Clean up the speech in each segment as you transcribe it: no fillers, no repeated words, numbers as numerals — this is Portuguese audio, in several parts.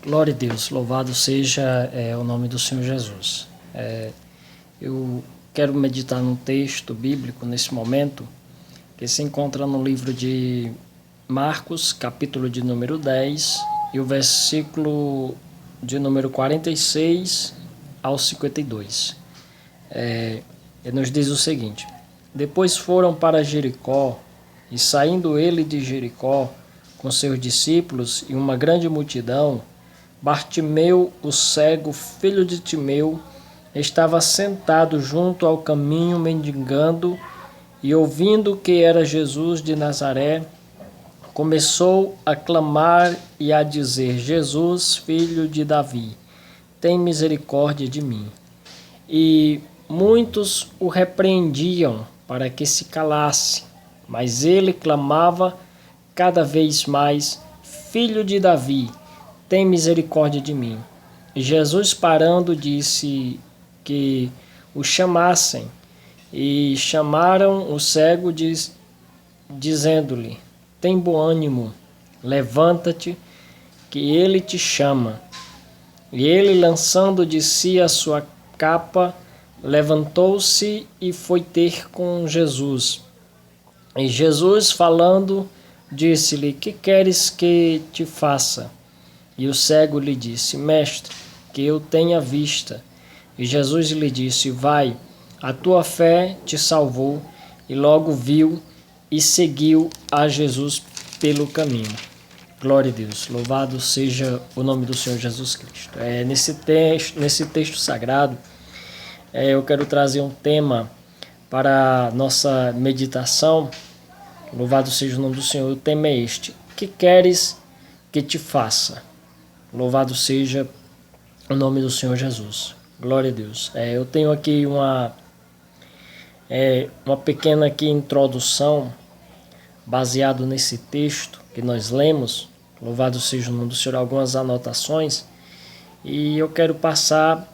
Glória a Deus, louvado seja o nome do Senhor Jesus. Eu quero meditar num texto bíblico nesse momento, que se encontra no livro de Marcos, capítulo de número 10, e o versículo de número 46 ao 52. Ele nos diz o seguinte: Depois foram para Jericó, e saindo ele de Jericó, com seus discípulos e uma grande multidão, Bartimeu, o cego, filho de Timeu, estava sentado junto ao caminho mendigando, e ouvindo que era Jesus de Nazaré, começou a clamar e a dizer: Jesus, filho de Davi, tem misericórdia de mim. E muitos o repreendiam para que se calasse, mas ele clamava cada vez mais: Filho de Davi, tem misericórdia de mim. E Jesus, parando, disse que o chamassem, e chamaram o cego, dizendo-lhe: tem bom ânimo, levanta-te, que ele te chama. E ele, lançando de si a sua capa, levantou-se e foi ter com Jesus. E Jesus, falando, disse-lhe: que queres que te faça? E o cego lhe disse: Mestre, que eu tenha vista. E Jesus lhe disse: Vai, a tua fé te salvou. E logo viu e seguiu a Jesus pelo caminho. Glória a Deus, louvado seja o nome do Senhor Jesus Cristo. Nesse texto sagrado, eu quero trazer um tema para a nossa meditação. Louvado seja o nome do Senhor. O tema é este: que queres que te faça? Louvado seja o nome do Senhor Jesus. Glória a Deus. Eu tenho aqui uma pequena introdução baseado nesse texto que nós lemos. Louvado seja o nome do Senhor. Algumas anotações. E eu quero passar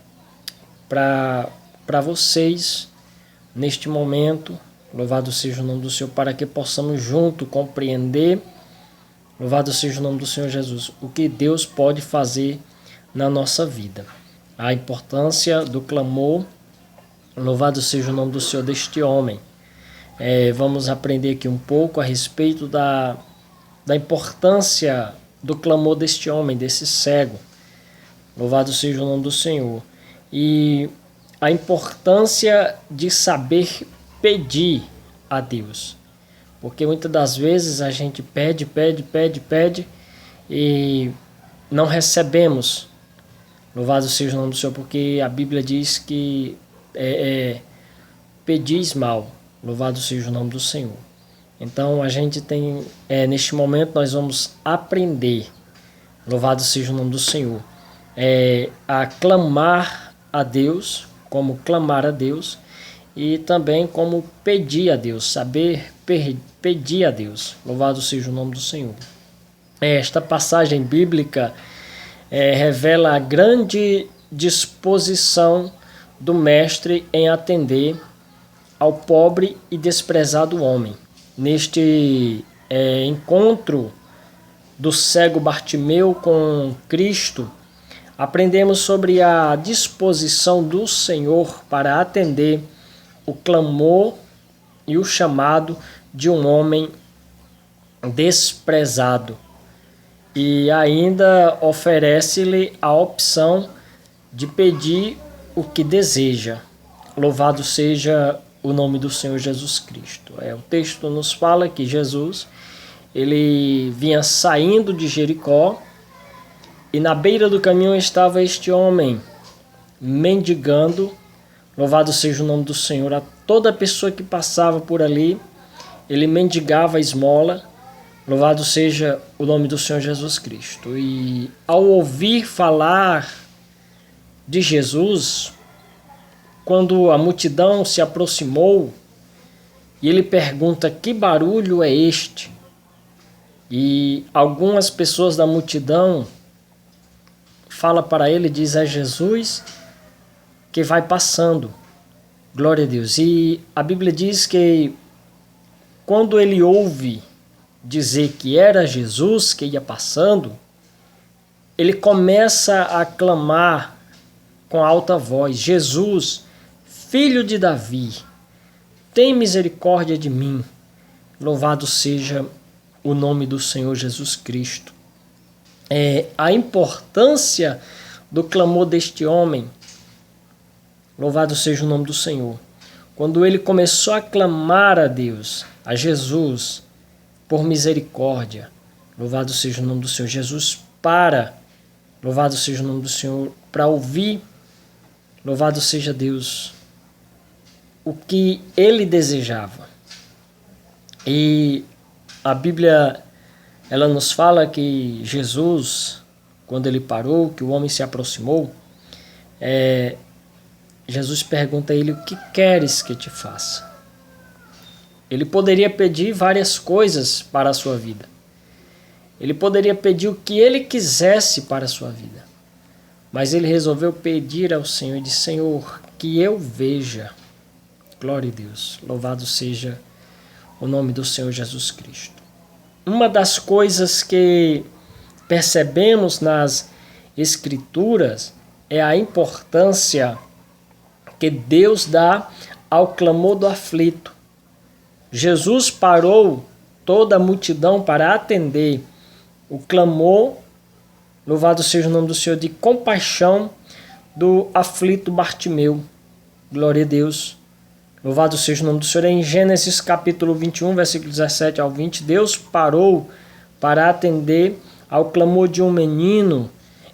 para vocês neste momento. Louvado seja o nome do Senhor, para que possamos junto compreender, louvado seja o nome do Senhor Jesus, o que Deus pode fazer na nossa vida. A importância do clamor, louvado seja o nome do Senhor, deste homem. Vamos aprender aqui um pouco a respeito da importância do clamor deste homem, desse cego. Louvado seja o nome do Senhor. E a importância de saber pedir a Deus. Porque muitas das vezes a gente pede e não recebemos. Louvado seja o nome do Senhor, porque a Bíblia diz que pedis mal. Louvado seja o nome do Senhor. Então a gente tem, neste momento nós vamos aprender, louvado seja o nome do Senhor, a clamar a Deus, como clamar a Deus, e também como pedir a Deus, saber pedir a Deus. Louvado seja o nome do Senhor. Esta passagem bíblica revela a grande disposição do Mestre em atender ao pobre e desprezado homem. Neste encontro do cego Bartimeu com Cristo, aprendemos sobre a disposição do Senhor para atender o clamor e o chamado de um homem desprezado, e ainda oferece-lhe a opção de pedir o que deseja. Louvado seja o nome do Senhor Jesus Cristo. O texto nos fala que Jesus, ele vinha saindo de Jericó, e na beira do caminho estava este homem mendigando. Louvado seja o nome do Senhor. A toda pessoa que passava por ali, ele mendigava a esmola. Louvado seja o nome do Senhor Jesus Cristo. E ao ouvir falar de Jesus, quando a multidão se aproximou, e ele pergunta: que barulho é este? E algumas pessoas da multidão falam para ele, diz: é Jesus que vai passando. Glória a Deus. E a Bíblia diz que quando ele ouve dizer que era Jesus que ia passando, ele começa a clamar com alta voz: Jesus, filho de Davi, tem misericórdia de mim. Louvado seja o nome do Senhor Jesus Cristo. A importância do clamor deste homem, louvado seja o nome do Senhor. Quando ele começou a clamar a Deus, a Jesus, por misericórdia, louvado seja o nome do Senhor. Jesus louvado seja o nome do Senhor, para ouvir, louvado seja Deus, o que ele desejava. E a Bíblia, ela nos fala que Jesus, quando ele parou, que o homem se aproximou, Jesus pergunta a ele: o que queres que te faça? Ele poderia pedir várias coisas para a sua vida. Ele poderia pedir o que ele quisesse para a sua vida. Mas ele resolveu pedir ao Senhor e disse: Senhor, que eu veja. Glória a Deus. Louvado seja o nome do Senhor Jesus Cristo. Uma das coisas que percebemos nas Escrituras é a importância que Deus dá ao clamor do aflito. Jesus parou toda a multidão para atender o clamor, louvado seja o nome do Senhor, de compaixão do aflito Bartimeu. Glória a Deus. Louvado seja o nome do Senhor. Em Gênesis capítulo 21, versículo 17 ao 20, Deus parou para atender ao clamor de um menino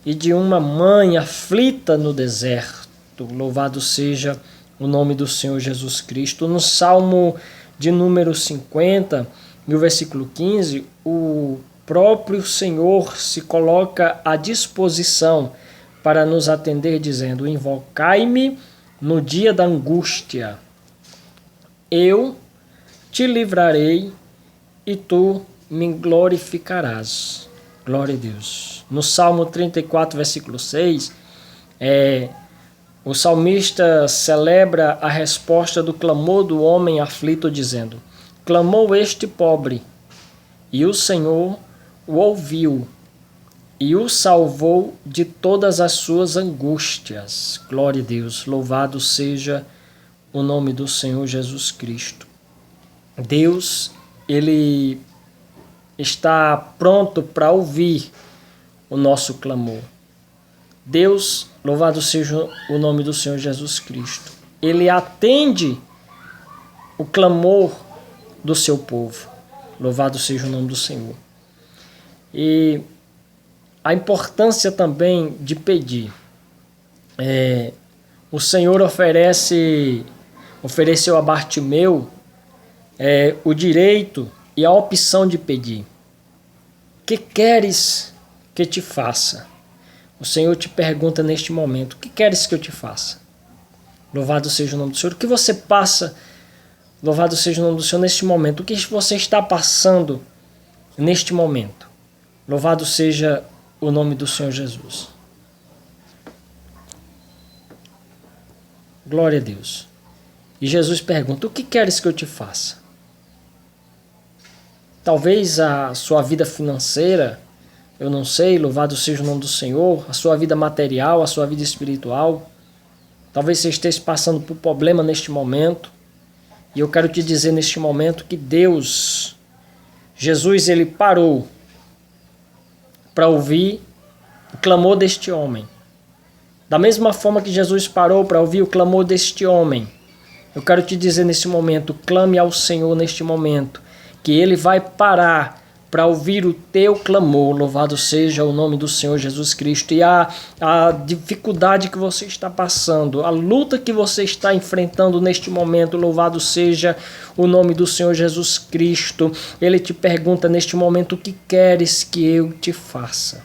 e de uma mãe aflita no deserto. Louvado seja o nome do Senhor Jesus Cristo. No Salmo de número 50, no versículo 15, o próprio Senhor se coloca à disposição para nos atender, dizendo: invocai-me no dia da angústia, eu te livrarei e tu me glorificarás. Glória a Deus. No Salmo 34, versículo 6, o salmista celebra a resposta do clamor do homem aflito, dizendo: clamou este pobre, e o Senhor o ouviu, e o salvou de todas as suas angústias. Glória a Deus. Louvado seja o nome do Senhor Jesus Cristo. Deus, ele está pronto para ouvir o nosso clamor. Deus, louvado seja o nome do Senhor Jesus Cristo, ele atende o clamor do seu povo. Louvado seja o nome do Senhor. E a importância também de pedir. O Senhor ofereceu a Bartimeu o direito e a opção de pedir. Que queres que te faça? O Senhor te pergunta neste momento: o que queres que eu te faça? Louvado seja o nome do Senhor. O que você passa, louvado seja o nome do Senhor, neste momento? O que você está passando neste momento? Louvado seja o nome do Senhor Jesus. Glória a Deus. E Jesus pergunta: o que queres que eu te faça? Talvez a sua vida financeira, eu não sei, louvado seja o nome do Senhor, a sua vida material, a sua vida espiritual. Talvez você esteja passando por problema neste momento. E eu quero te dizer neste momento que Deus, Jesus, ele parou para ouvir o clamor deste homem. Da mesma forma que Jesus parou para ouvir o clamor deste homem, eu quero te dizer nesse momento: clame ao Senhor neste momento, que ele vai parar para ouvir o teu clamor. Louvado seja o nome do Senhor Jesus Cristo. E a dificuldade que você está passando, a luta que você está enfrentando neste momento, louvado seja o nome do Senhor Jesus Cristo. Ele te pergunta neste momento: o que queres que eu te faça?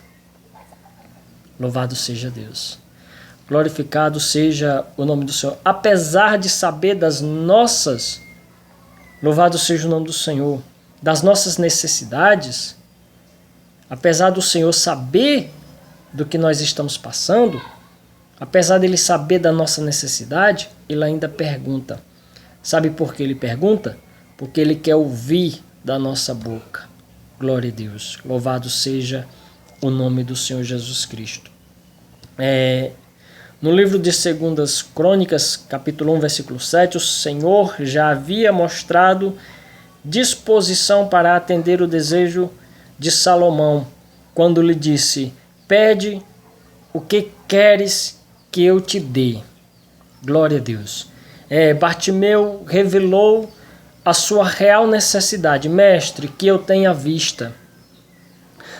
Louvado seja Deus. Glorificado seja o nome do Senhor. Apesar de saber das nossas, louvado seja o nome do Senhor, das nossas necessidades, apesar do Senhor saber do que nós estamos passando, apesar dele saber da nossa necessidade, ele ainda pergunta. Sabe por que ele pergunta? Porque ele quer ouvir da nossa boca. Glória a Deus. Louvado seja o nome do Senhor Jesus Cristo. No livro de 2 Crônicas, capítulo 1, versículo 7, o Senhor já havia mostrado disposição para atender o desejo de Salomão, quando lhe disse: pede o que queres que eu te dê. Glória a Deus. Bartimeu revelou a sua real necessidade: mestre, que eu tenha vista.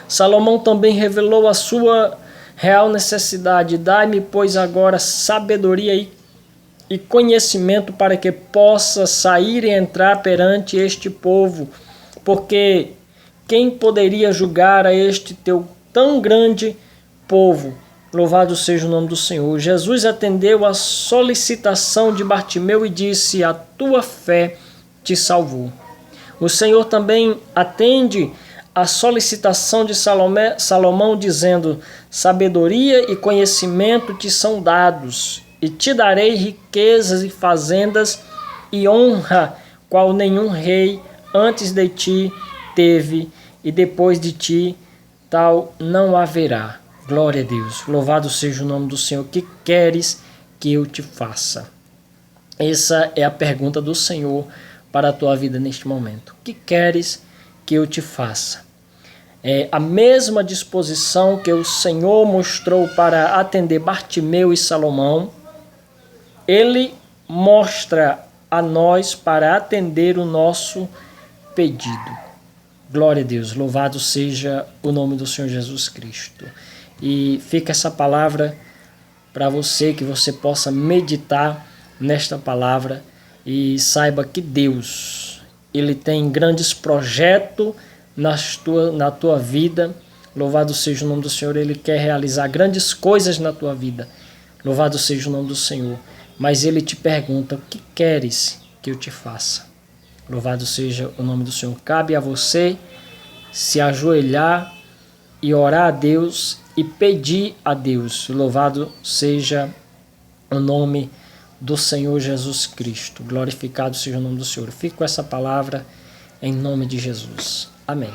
Salomão também revelou a sua real necessidade: dai-me, pois, agora sabedoria e conhecimento para que possa sair e entrar perante este povo, porque quem poderia julgar a este teu tão grande povo? Louvado seja o nome do Senhor. Jesus atendeu a solicitação de Bartimeu e disse: a tua fé te salvou. O Senhor também atende a solicitação de Salomão, dizendo: sabedoria e conhecimento te são dados, e te darei riquezas e fazendas e honra, qual nenhum rei antes de ti teve, e depois de ti tal não haverá. Glória a Deus. Louvado seja o nome do Senhor. O que queres que eu te faça? Essa é a pergunta do Senhor para a tua vida neste momento. O que queres que eu te faça? A mesma disposição que o Senhor mostrou para atender Bartimeu e Salomão, Ele mostra a nós para atender o nosso pedido. Glória a Deus. Louvado seja o nome do Senhor Jesus Cristo. E fica essa palavra para você, que você possa meditar nesta palavra e saiba que Deus, Ele tem grandes projetos na tua vida. Louvado seja o nome do Senhor. Ele quer realizar grandes coisas na tua vida. Louvado seja o nome do Senhor. Mas Ele te pergunta: o que queres que eu te faça? Louvado seja o nome do Senhor. Cabe a você se ajoelhar e orar a Deus e pedir a Deus. Louvado seja o nome do Senhor Jesus Cristo. Glorificado seja o nome do Senhor. Fique com essa palavra em nome de Jesus. Amém.